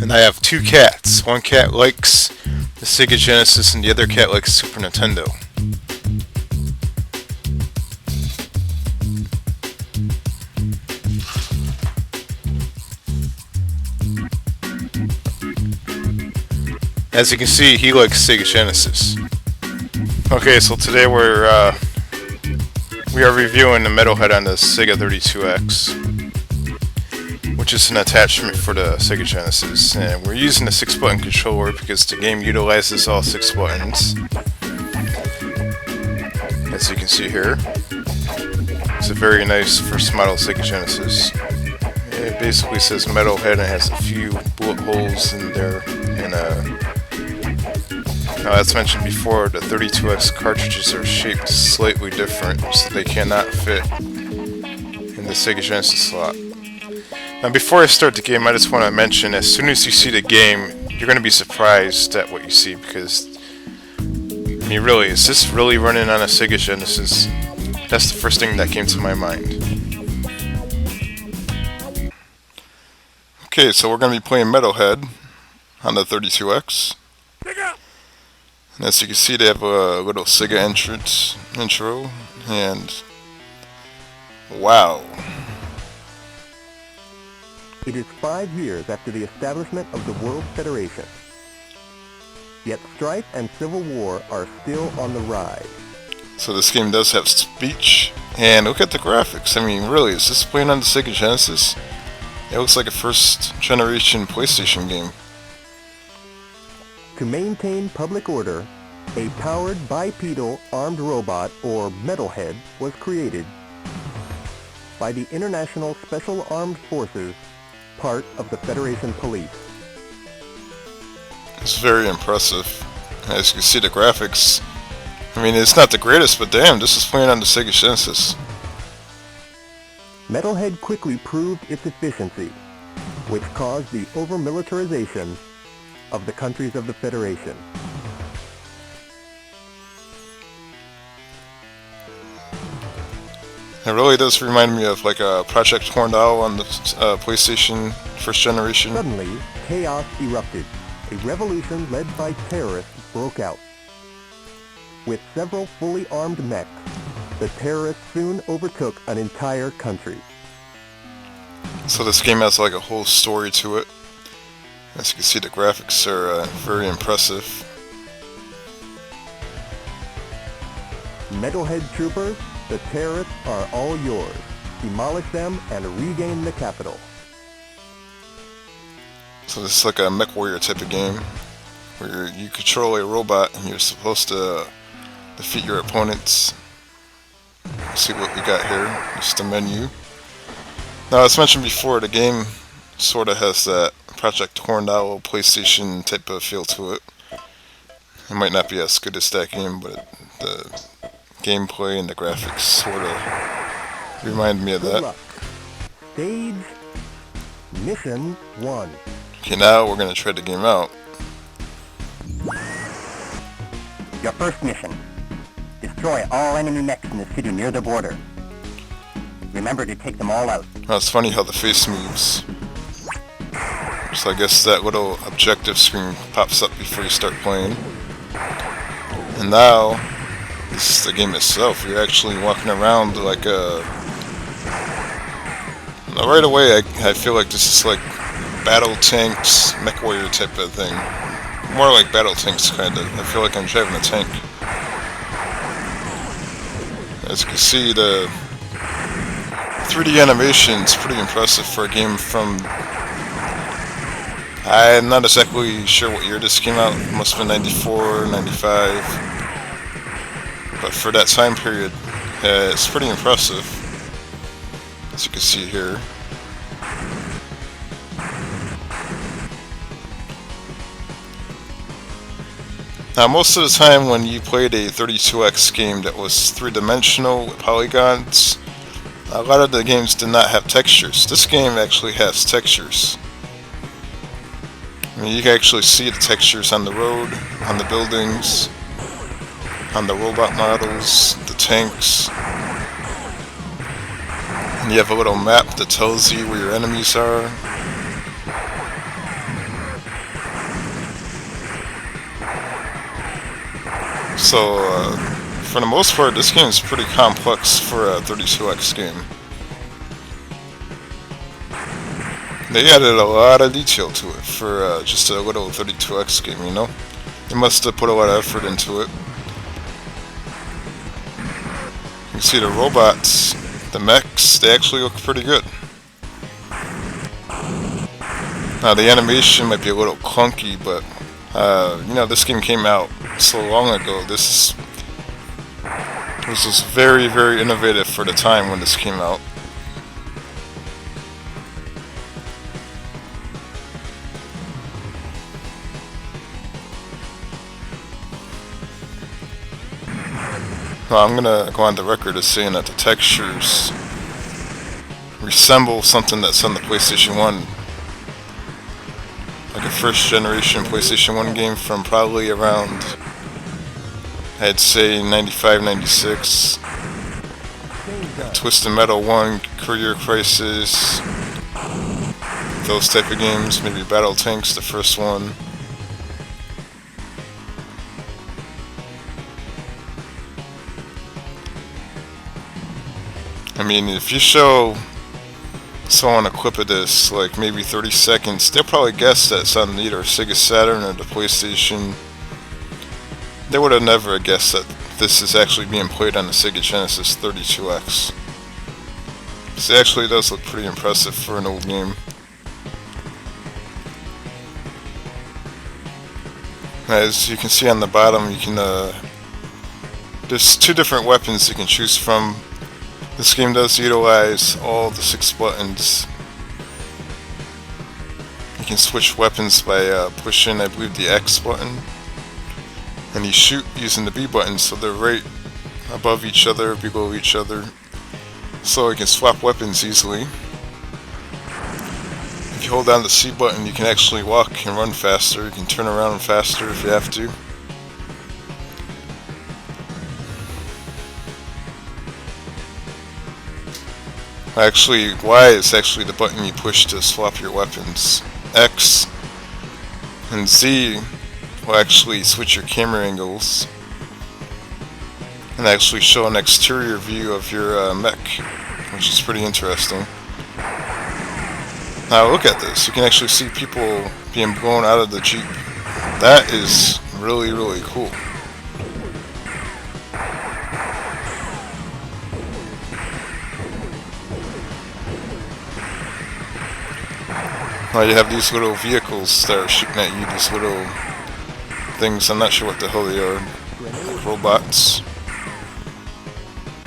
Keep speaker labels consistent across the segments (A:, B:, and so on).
A: And I have two cats. One cat likes the Sega Genesis and the other cat likes Super Nintendo. As you can see, he likes Sega Genesis. Okay, so today we are reviewing the Metalhead on the Sega 32x, which is an attachment for the Sega Genesis, and we're using a 6-button controller because the game utilizes all 6 buttons. As you can see here, it's a very nice first model Sega Genesis. It basically says Metalhead and it has a few bullet holes in there, and now, as mentioned before, the 32x cartridges are shaped slightly different, so they cannot fit in the Sega Genesis slot. Now, before I start the game, I just want to mention, as soon as you see the game, you're going to be surprised at what you see, because, I mean, really, is this really running on a Sega Genesis? That's the first thing that came to my mind. Okay, so we're going to be playing Metalhead on the 32x. And as you can see, they have a little Sega intro, and wow.
B: It is 5 years after the establishment of the World Federation. Yet strife and civil war are still on the rise.
A: So this game does have speech, and look at the graphics. I mean, really, is this playing on the Sega Genesis? It looks like a first generation PlayStation game.
B: To maintain public order, a powered bipedal armed robot, or Metalhead, was created by the International Special Armed Forces, part of the Federation Police.
A: It's very impressive. As you can see, the graphics, I mean, it's not the greatest, but damn, this is playing on the Sega Genesis.
B: Metalhead quickly proved its efficiency, which caused the over-militarization of the countries of the Federation.
A: It really does remind me of like a Project Horned Owl on the PlayStation first generation.
B: Suddenly, chaos erupted. A revolution led by terrorists broke out. With several fully armed mechs, the terrorists soon overtook an entire country.
A: So this game has like a whole story to it. As you can see, the graphics are very impressive.
B: Metalhead troopers, the terrorists are all yours. Demolish them and regain the capital.
A: So this is like a mech warrior type of game, where you control a robot and you're supposed to defeat your opponents. Let's see what we got here. Just the menu. Now, as mentioned before, the game sort of has that Project Horned Owl PlayStation type of feel to it. It might not be as good as that game, but the gameplay and the graphics sort of remind me of
B: Good
A: that.
B: luck. Stage Mission 1.
A: Okay, now we're going to try the game out.
C: Your first mission. Destroy all enemy mechs in the city near the border. Remember to take them all out.
A: Now, it's funny how the face moves. So I guess that little objective screen pops up before you start playing. And now, this is the game itself. You're actually walking around like a... Now, right away, I feel like this is like battle tanks, mech warrior type of thing. More like battle tanks, kind of. I feel like I'm driving a tank. As you can see, the 3D animation is pretty impressive for a game from... I'm not exactly sure what year this came out. It must have been 94, 95. But for that time period, it's pretty impressive. As you can see here. Now, most of the time when you played a 32x game that was three-dimensional with polygons, a lot of the games did not have textures. This game actually has textures. I mean, you can actually see the textures on the road, on the buildings, on the robot models, the tanks. And you have a little map that tells you where your enemies are. So, for the most part, this game is pretty complex for a 32x game. They added a lot of detail to it for just a little 32x game, you know? They must have put a lot of effort into it. You can see the robots, the mechs, they actually look pretty good. Now the animation might be a little clunky, but you know, this game came out so long ago. This was very, very innovative for the time when this came out. Well, I'm gonna go on the record as saying that the textures resemble something that's on the PlayStation 1. Like a first generation PlayStation 1 game from probably around, I'd say 95, 96. Twisted Metal 1, Career Crisis, those type of games, maybe Battle Tanks, the first one. I mean, if you show someone a clip of this, like maybe 30 seconds, they'll probably guess that it's on either Sega Saturn or the PlayStation. They would have never guessed that this is actually being played on the Sega Genesis 32x. So it actually does look pretty impressive for an old game. As you can see on the bottom, you can there's two different weapons you can choose from. This game does utilize all the 6 buttons. You can switch weapons by pushing, I believe, the X button. And you shoot using the B button, so they're right above each other, below each other. So you can swap weapons easily. If you hold down the C button, you can actually walk and run faster. You can turn around faster if you have to. Actually, Y is actually the button you push to swap your weapons. X and Z will actually switch your camera angles and actually show an exterior view of your mech, which is pretty interesting. Now look at this, you can actually see people being blown out of the Jeep. That is really, really cool. Now you have these little vehicles that are shooting at you, these little things, I'm not sure what the hell they are, robots.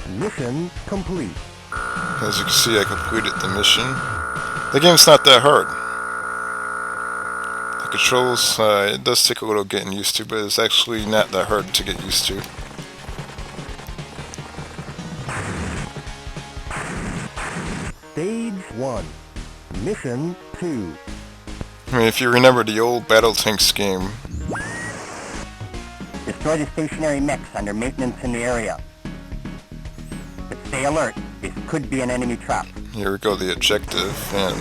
B: Mission complete.
A: As you can see, I completed the mission. The game's not that hard. The controls, it does take a little getting used to, but it's actually not that hard to get used to.
B: Stage 1. Mission 2.
A: I mean, if you remember the old Battle Tanks game,
C: Destroy the stationary mechs under maintenance in the area. But stay alert, this could be an enemy trap.
A: here we go, the objective. And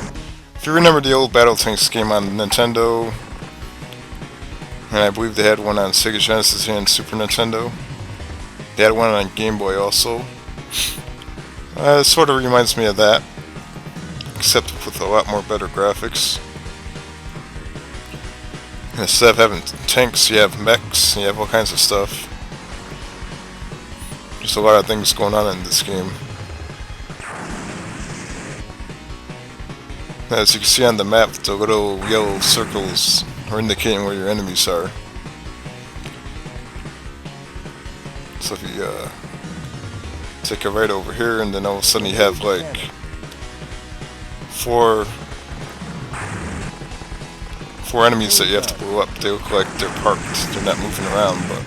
A: if you remember the old Battle Tanks game on Nintendo, and I believe they had one on Sega Genesis and Super Nintendo. They had one on Game Boy also. It sort of reminds me of that, except with a lot more better graphics. Instead of having tanks, you have mechs, you have all kinds of stuff. There's a lot of things going on in this game. As you can see on the map, the little yellow circles are indicating where your enemies are. So if you take a right over here, and then all of a sudden you have like four enemies that you have to blow up. They look like they're parked, they're not moving around, but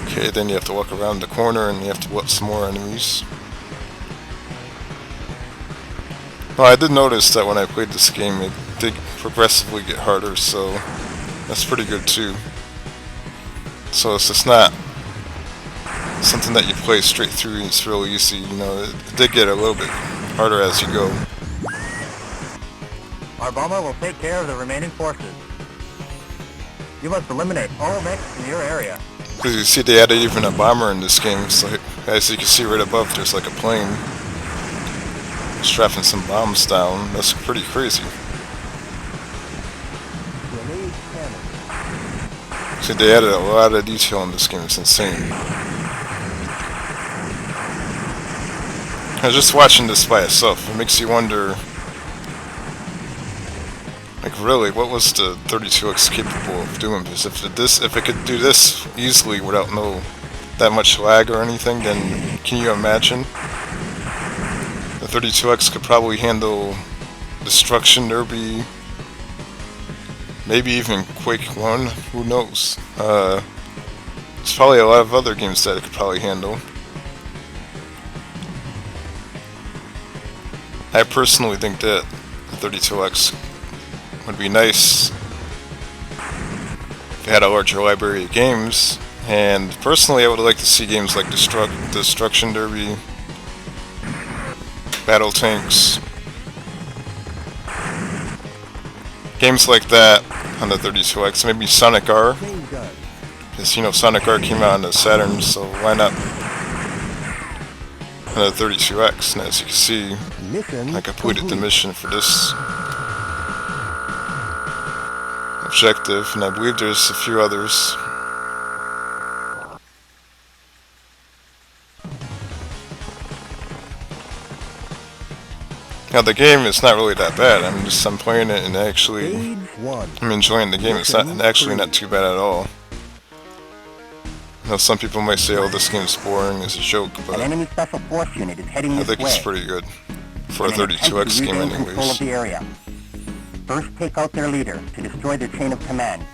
A: okay, then you have to walk around the corner and you have to blow up some more enemies. Well, I did notice that when I played this game, it did progressively get harder, so that's pretty good too. So it's just not something that you play straight through and it's real easy, you know, it did get a little bit harder as you go.
C: Our bomber will take care of the remaining forces. You must eliminate all mechs in your area.
A: Because you see they added even a bomber in this game, so as you can see right above there's like a plane strapping some bombs down. That's pretty crazy.
B: Grenade cannon.
A: See, they added a lot of detail in this game, it's insane. I was just watching this by itself, it makes you wonder, like really, what was the 32X capable of doing? Because if it could do this easily without that much lag or anything, then can you imagine? The 32X could probably handle Destruction Derby, maybe even Quake 1, who knows? There's probably a lot of other games that it could probably handle. I personally think that the 32X would be nice if it had a larger library of games, and personally I would like to see games like Destruction Derby, Battle Tanks, games like that on the 32X, maybe Sonic R, because you know Sonic R came out on the Saturn, so why not on the 32X? And as you can see, I completed the mission for this objective, and I believe there's a few others. Now the game is not really that bad. I'm playing it and actually I'm enjoying the game. It's actually not too bad at all. Now some people might say, "Oh, this game's boring," as a joke, but
C: An enemy special force unit is heading
A: I
C: this
A: think
C: way.
A: it's pretty good for a
C: In an attempt to
A: 32X game,
C: regain control of
A: anyways.
C: the area. First, take out their leader to destroy their chain of command.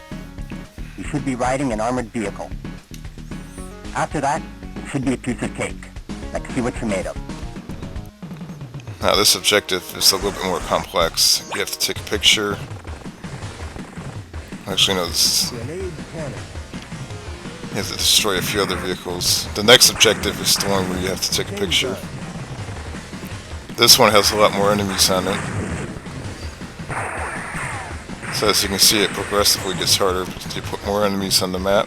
C: You should be riding an armored vehicle. After that, it should be a piece of cake. Let's see what you're made of.
A: Now this objective is a little bit more complex. You have to take a picture. Actually, no, this
B: Grenade cannon.
A: you have to destroy a few other vehicles. The next objective is the one where you have to take a picture. This one has a lot more enemies on it. So as you can see, it progressively gets harder as you put more enemies on the map.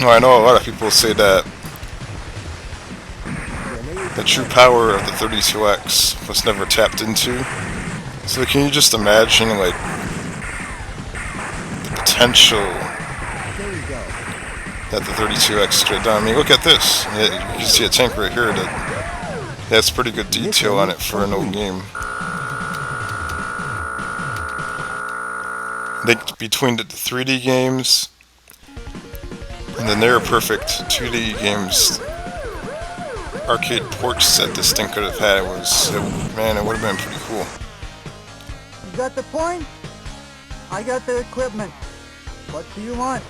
A: Well, I know a lot of people say that the true power of the 32X was never tapped into. So can you just imagine, like, the potential that the 32X could have done? I mean, look at this. You can see a tank right here that has pretty good detail on it for an old game. I think between the 3D games and the near perfect 2D games, arcade ports that this thing could have had, man, it would have been pretty cool.
D: You got the point? I got the equipment. What do you want?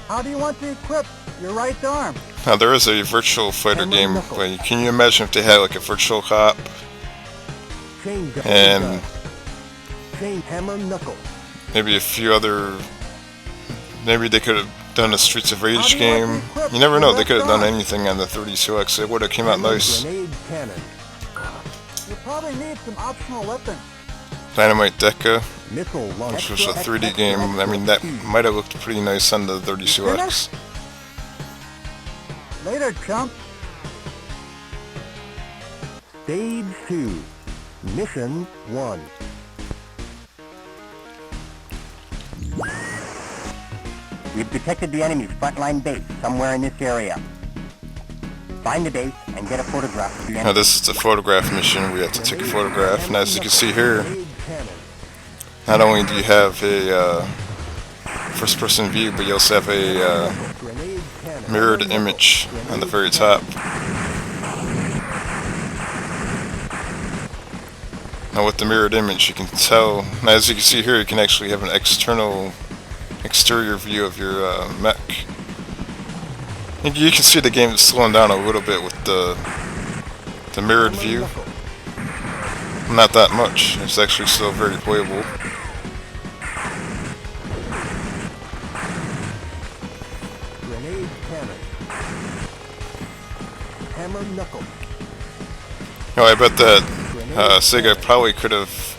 D: How do you want to equip your right arm?
A: Now there is a virtual fighter game. Like, can you imagine if they had like a virtual cop and
B: Chain hammer knuckle.
A: maybe a few other? Maybe they could have done a Streets of Rage game. You never know. They could have done anything on the 32X. It would have came out nice.
B: Grenade cannon.
D: You probably need some optional weapons.
A: Dynamite Deca,
B: Missile
A: which
B: launcher.
A: was a 3D game. I mean, that might have looked pretty nice on the 32X.
D: Later, chump.
B: Stage 2. Mission 1.
C: We've detected the enemy's frontline base somewhere in this area. Find the base and get a photograph of the
A: Now
C: enemy.
A: this is the photograph mission. We have to take a photograph, and as you can see here,
B: Grenade cannon.
A: not only do you have a first-person view, but you also have a
B: Grenade cannon.
A: mirrored image on the very top. Now with the mirrored image, you can tell, now as you can see here, you can actually have an exterior view of your mech. You can see the game is slowing down a little bit with the mirrored view. Not that much. It's actually still very playable.
B: Grenade cannon. Hammer knuckle.
A: You know, I bet that Sega probably could have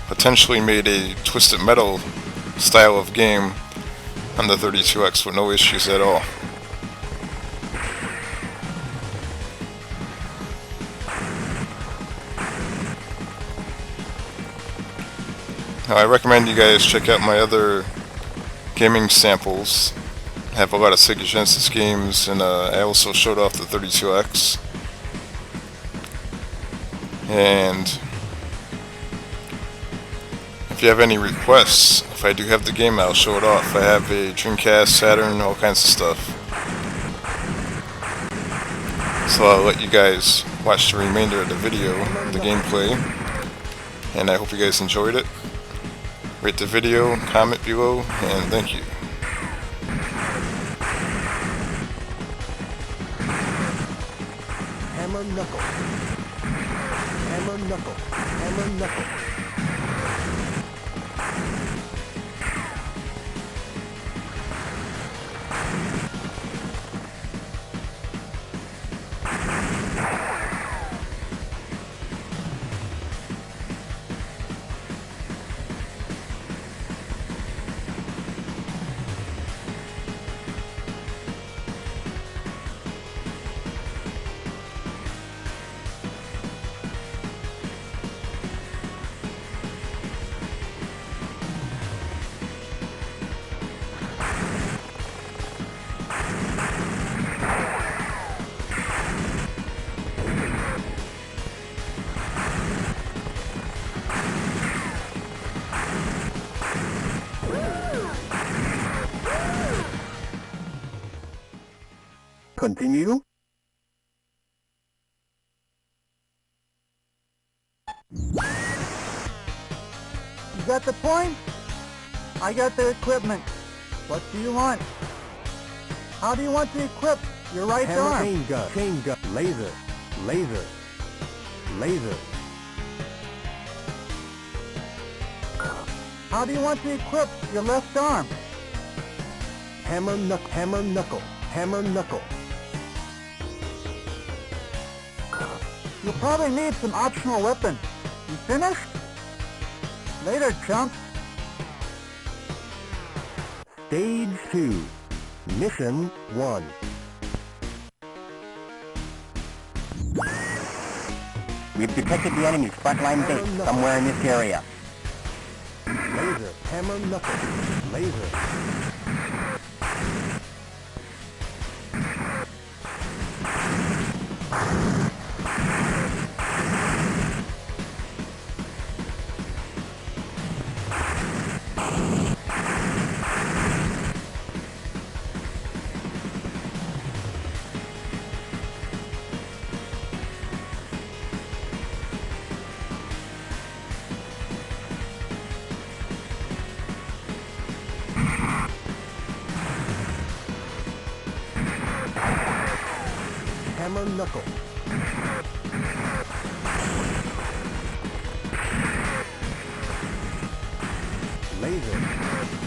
A: potentially made a Twisted Metal style of game on the 32X with no issues at all. Now, I recommend you guys check out my other gaming samples. I have a lot of Sega Genesis games, and I also showed off the 32X. And if you have any requests, if I do have the game, I'll show it off. I have a Dreamcast, Saturn, all kinds of stuff. So I'll let you guys watch the remainder of the video, the gameplay. And I hope you guys enjoyed it. Rate the video, comment below, and thank you.
B: Hammer knuckle. Hammer knuckle. Hammer knuckle. Continue.
D: You got the point? I got the equipment. What do you want? How do you want to equip your right
B: Hammer
D: arm?
B: chain gun, laser, laser, laser.
D: How do you want to equip your left arm?
B: Hammer knuckle, hammer knuckle, hammer knuckle.
D: You'll probably need some optional weapons. You finished? Later, chump.
B: Stage 2. Mission 1.
C: We've detected the enemy's frontline base somewhere in this area.
B: Laser, hammer knuckle, laser. Hammer knuckle. Laser.